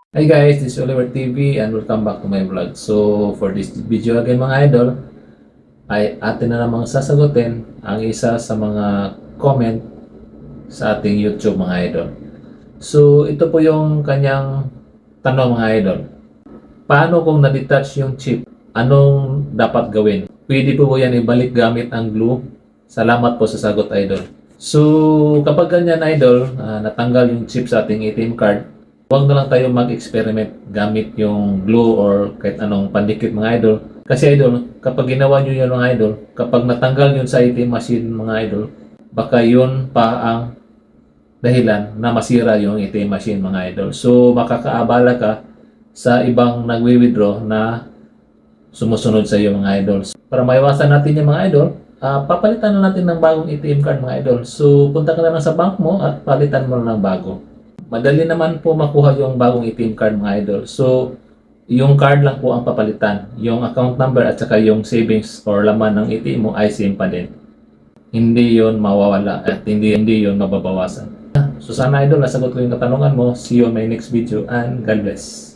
Hi guys, this is Oliver TV and welcome back to my vlog. So for this video again mga idol, ay atin na namang sasagutin ang isa sa mga comment sa ating YouTube mga idol. So ito po yung kanyang tanong mga idol. Paano kung na-detach yung chip? Anong dapat gawin? Pwede po yan ibalik gamit ang glue? Salamat po sa sagot idol. So kapag ganyan idol, natanggal yung chip sa ating ATM card, huwag na lang tayo mag-experiment gamit yung glue or kahit anong pandikit mga idol. Kasi idol, kapag ginawa nyo yun mga idol, kapag natanggal yun sa ATM machine mga idol, baka yun pa ang dahilan na masira yung ATM machine mga idol. So makakaabala ka sa ibang nagwi-withdraw na sumusunod sa iyo mga idol. Para maiwasan natin yung mga idol, papalitan na natin ng bagong ATM card mga idol. So punta ka na lang sa bank mo at palitan mo na ng bago. Madali naman po makuha yung bagong ATM card mga idol. So, yung card lang po ang papalitan. Yung account number at saka yung savings or laman ng ATM mo ay same pa din. Hindi yon mawawala at hindi yon mababawasan. So, sana idol, nasagot ko yung katanungan mo. See you on my next video and God bless.